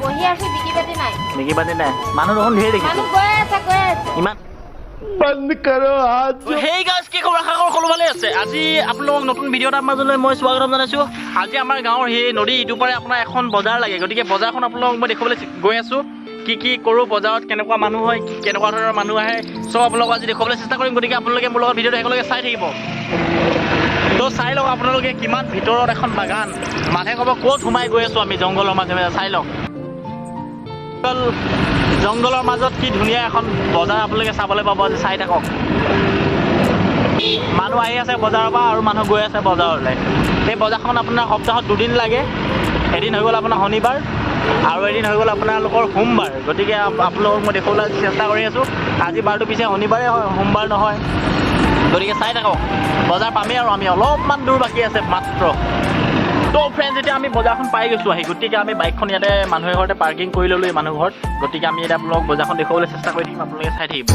বহি আছে বিকি বাতি নাই মানুহ দেখোন ধেৰ দেখিছো মানুহ গৈ আছে ইমান बंद करो हाथ হেই গাইজ কি খবৰ আশা কৰোঁ সকলো ভালে আছে আজি আপোনালোকক নতুন ভিডিঅ' এটাৰ মাজলৈ মই স্বাগতম জনাইছোঁ আজি আমাৰ গাঁৱৰ সেই নদী ইটোৰ পাৰে আপোনাৰ এখন বজাৰ লাগে গতিকে বজাৰখন আপোনালোকক মই দেখুৱাবলৈ গৈ আছোঁ কি কৰোঁ বজাৰত কেনেকুৱা মানুহ হয় কেনেকুৱা ধৰণৰ মানুহ আহে চব আপোনালোকক আজি দেখুৱাবলৈ চেষ্টা কৰিম গতিকে আপোনালোকে মোৰ লগত ভিডিঅ'টো একেলগে চাই থাকিব তো চাই লওক আপোনালোকে কিমান ভিতৰত এখন বাগান মানুহে ক'ব ক'ত সোমাই গৈ আছোঁ আমি জংঘলৰ মাজে মাজে চাই লওক জংঘলৰ মাজত কি ধুনীয়া এখন বজাৰ আপোনালোকে চাবলৈ পাব আজি চাই থাকক মানুহ আহি আছে বজাৰৰ পৰা আৰু মানুহ গৈ আছে বজাৰলৈ সেই বজাৰখন আপোনাৰ সপ্তাহত দুদিন লাগে এদিন হৈ গ'ল আপোনাৰ শনিবাৰ আৰু এদিন হৈ গ'ল আপোনালোকৰ সোমবাৰ গতিকে আপোনালোকক মই দেখুৱাবলৈ চেষ্টা কৰি আছোঁ আজি বাৰটো পিছে শনিবাৰে হয় সোমবাৰ নহয় গতিকে চাই থাকক বজাৰ পামেই আৰু আমি অলপমান দূৰ বাকী আছে মাত্ৰ তো ফ্ৰেণ্ডছ এতিয়া আমি বজাৰখন পাই গৈছোঁ আহি গতিকে আমি বাইকখন ইয়াতে মানুহ ঘৰতে পাৰ্কিং কৰি ল'লোঁ এই মানুহ ঘৰত গতিকে আমি এতিয়া আপোনালোকক বজাৰখন দেখুৱাবলৈ চেষ্টা কৰি থাকিম আপোনালোকে চাই থাকিব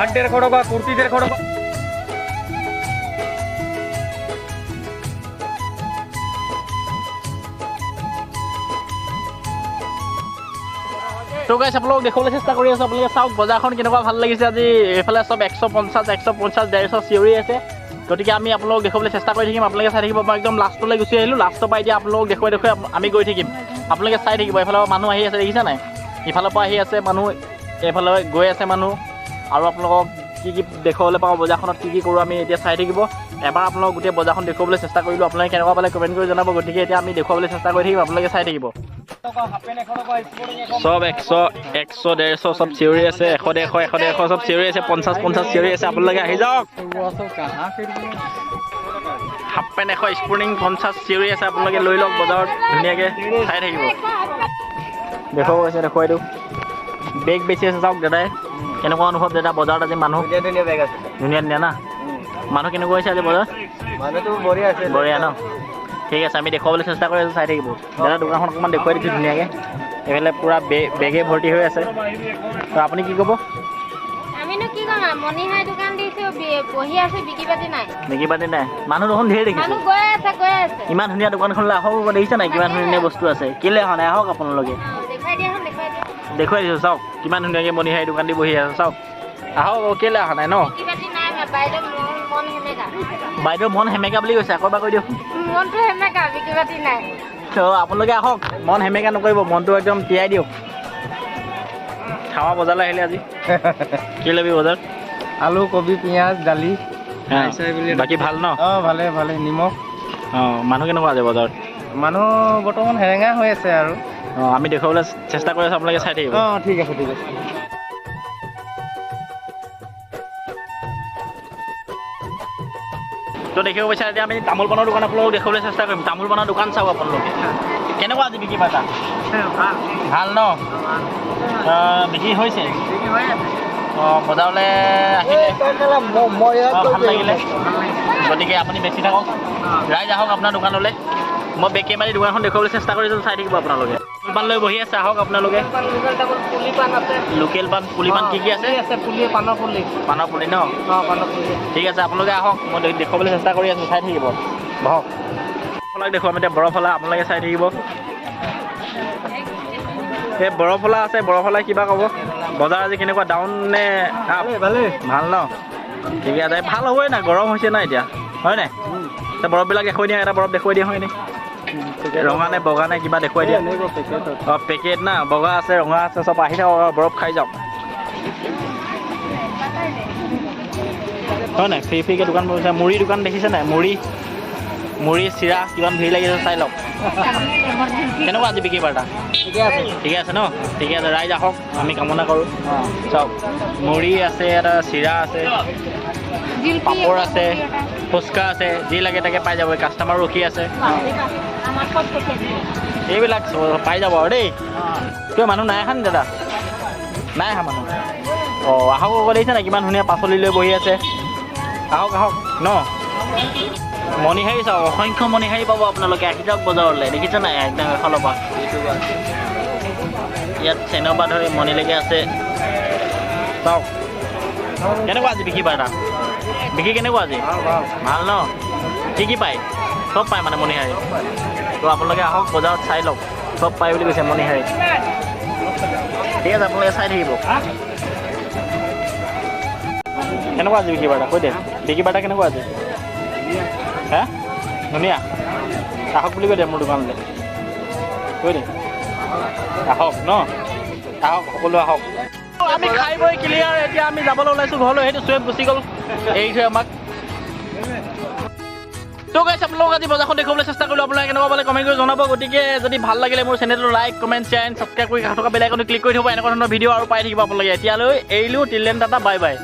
হাটেৰ খড়বা কুৰ্তিদেৰ খড়বা তো গাইছ আপোনালোকক দেখুৱাবলৈ চেষ্টা কৰি আছোঁ আপোনালোকে চাওক বজাৰখন কেনেকুৱা ভাল লাগিছে আজি এইফালে চব 150 150 চিঞৰি আছে গতিকে আমি আপোনালোকক দেখুৱাবলৈ চেষ্টা কৰি থাকিম আপোনালোকে চাই থাকিব মই একদম লাষ্টলৈ গুচি আহিলোঁ লাষ্টৰ পৰা এতিয়া আপোনালোকক দেখুৱাই আমি গৈ থাকিম আপোনালোকে চাই থাকিব এইফালৰ পৰা মানুহ আহি আছে দেখিছে নাই ইফালৰ পৰা আহি আছে মানুহ এইফালে গৈ আছে মানুহ আৰু আপোনালোকক কি দেখুৱাবলৈ পাওঁ বজাৰখনত কি কৰোঁ আমি এতিয়া চাই থাকিব এবাৰ আপোনালোকক গোটেই বজাৰখন দেখুৱাবলৈ চেষ্টা কৰিলোঁ আপোনালোকে কেনেকুৱা পালে কমেণ্ট কৰি জনাব গতিকে এতিয়া আমি দেখুৱাবলৈ চেষ্টা কৰি থাকিম আপোনালোকে চাই থাকিব সব 100 150 সব চিঞৰি আছে 100 100 সব চিঞৰি আছে 50 চিঞৰি আছে আপোনালোকে আহি যাওক হাফ পেণ্ট 100 স্পৰ্টিং 50 চিঞৰি আছে আপোনালোকে লৈ লওক বজাৰত ধুনীয়াকৈ চাই থাকিব দেখুৱাব কৈছে দেখুৱাই দিওঁ বেগ বেছি আছে চাওক দাদাই কেনেকুৱা অনুভৱ দাদা বজাৰত আজি মানুহ ধুনীয়া বেগ আছে ধুনীয়া না মানুহ কেনেকুৱা হৈছে আজি বজাৰত মানুহটো বঢ়িয়া আছে বঢ়িয়া ন ঠিক আছে আমি দেখুৱাবলৈ চেষ্টা কৰি আছোঁ চাই থাকিব দাদা দোকানখন অকণমান দেখুৱাই দিছোঁ ধুনীয়াকৈ এইফালে পূৰা বেগে ভৰ্তি হৈ আছে। তো আপুনি কি ক'ব? আমিনো কি ক'ম আৰু মণিহাৰী দোকান দিছোঁ বহি আছে বিকি বাতি নাই। বিকি বাতি নাই, মানুহ দেখোন ধেৰ দেখিছোঁ। মানুহ গৈ আছে ইমান ধুনীয়া দোকানখনলৈ আহক, দেখিছে নাই কিমান ধুনীয়া বস্তু আছে। কেলৈ অহা নাই, আহক আপোনালোকে। দেখাই দিয়া দেখুৱাই দিছোঁ, চাওক কিমান ধুনীয়াকৈ মণিহাৰী দোকান দি বহি আছে, চাওক। আহক, কেলৈ অহা নাই ন? বিকি বাতি নাই বাইদেউ মন সেমেকা। বাইদেউ মন সেমেকা বুলি কৈছে, আকৌ এবাৰ কৈ দিয়ক। মনটো সেমেকা বিকি বাতি নাই। তো আপোনালোকে আহক, মন সেমেকা নকৰিব, মনটো একদম তিয়াই দিয়ক। খাৱা বজাৰলৈ আহিলে আজি কি ল'বি বজাৰ? আলু, কবি, পিঁয়াজ, দালি। বাকী ভাল ন? অঁ ভালে ভালে। নিমখ। অঁ মানুহ কেনেকুৱা আছে বজাৰত? মানুহ বৰ্তমান হেৰেঙা হৈ আছে আৰু। অঁ আমি দেখুৱাবলৈ চেষ্টা কৰি আছোঁ, আপোনালোকে চাই থাকিব। অঁ ঠিক আছে ঠিক আছে। তো দেখিব বিচাৰে এতিয়া আমি তামোল পাণৰ দোকান আপোনালোকক দেখুৱাবলৈ চেষ্টা কৰিম। তামোল পাণৰ দোকান চাওক আপোনালোকে। কেনেকুৱা আজি বিক্ৰী বাৰ্তা? ভাল ন? বিক্ৰী হৈছে? অঁ বজাৰলৈ আহিলে ভাল লাগিলে, গতিকে আপুনি বেছি থাকক, ৰাইজ আহক আপোনাৰ দোকানলৈ। মই বেকে মাৰি দোকানখন দেখুৱাবলৈ চেষ্টা কৰিছোঁ, চাই থাকিব আপোনালোকে। তামোল পাণ লৈ বহি আছে, আহক আপোনালোকে। লোকেল পাণ, পুলি পাণ কি কি আছে? পাণৰ পুলি ন? ঠিক আছে আপোনালোকে আহক, মই দেখুৱাবলৈ চেষ্টা কৰি আছোঁ, চাই থাকিব। বহক, বৰফলা দেখুৱাম এতিয়া, বৰফলা আপোনালোকে চাই থাকিব। এই বৰফলা আছে, বৰফলাই কিবা ক'ব? বজাৰ আজি কেনেকুৱা, ডাউন নে আপ? ভাল ন? ঠিকে আছে, ভাল হ'বই না, গৰম হৈছে না এতিয়া, হয় নাই? এতিয়া বৰফবিলাক দেখুৱাই দিয়া, এটা বৰফ দেখুৱাই দিয়া হয় নে? ৰঙা নে বগা নে কিবা দেখুৱাই দিয়া। অঁ পেকেট না, বগা আছে ৰঙা আছে, চব আহি থাকক, বৰফ খাই যাওক, হয় নাই? ফ্ৰীকৈ দোকান বহিছে। মুড়ি দোকান দেখিছে নাই? মুড়ি চিৰা কিমান ভিৰ লাগিছে, চাই লওক। কেনেকুৱা আজি বিক্ৰী বাৰ্তা? ঠিকে আছে ন? ঠিকে আছে, ৰাইজ আহক, আমি কামনা কৰোঁ। চাওক মুড়ি আছে, এটা চিৰা আছে, পাপৰ আছে, ফুচকা আছে, যি লাগে তাকে পাই যাব। কাষ্টমাৰো ৰখি আছে, এইবিলাক পাই যাব আৰু দেই। কিয় মানুহ নাই অহা নি দাদা? নাই অহা মানুহ? অঁ আহক আকৌ, দেখিছে নাই কিমান ধুনীয়া পাচলি লৈ বহি আছে। আহক আহক ন? মণিহাৰী চাওক, অসংখ্য মণিহাৰী পাব আপোনালোকে। আহি যাওক বজাৰলৈ, দেখিছে নাই একদম এফালৰ পৰা। ইয়াত চেনৰ পৰা ধৰি মণিলৈকে আছে, চাওক। কেনেকুৱা আজি বিক্ৰী বাৰ্তা? বিক্ৰী কেনেকুৱা আজি? ভাল ন? কি কি পায়? চব পায় মানে মণিহাৰী। তো আপোনালোকে আহক বজাৰত, চাই লওক, চব পায় বুলি কৈছে মণিহাৰী। ঠিক আছে, আপোনালোকে চাই থাকিব। কেনেকুৱা আজি বিক্ৰী বাৰ্তা? কৈ দে, বিক্ৰী বাৰ্তা কেনেকুৱা আজি? হে ধুনীয়া? আহক বুলি কৈ দে মোৰ দোকানলৈ, কৈ দে আহক ন? আহক, সকলো আহক। আমি খাই বৈ ক্লিয়াৰ, এতিয়া আমি যাবলৈ ওলাইছোঁ ঘৰলৈ। সেইটো চুৱেপ গুচি গ'ল, এৰি থৈ আমাক। তো গাইছ, আপোনালোকক আজি বজাৰখন দেখুৱাবলৈ চেষ্টা কৰিলোঁ। আপোনালোকে কেনেকুৱা পালে কমেণ্ট কৰি জনাব। গতিকে যদি ভাল লাগিলে মোৰ চেনেলটো like, comment, share and subscribe কৰি কাষ থকা বেল আইকনটো ক্লিক কৰি থ'ব। এনেকুৱা ধৰণৰ ভিডিঅ' আৰু পাই থাকিব আপোনালোকে। এতিয়ালৈ এৰিলোঁ, till then Tata, bye bye.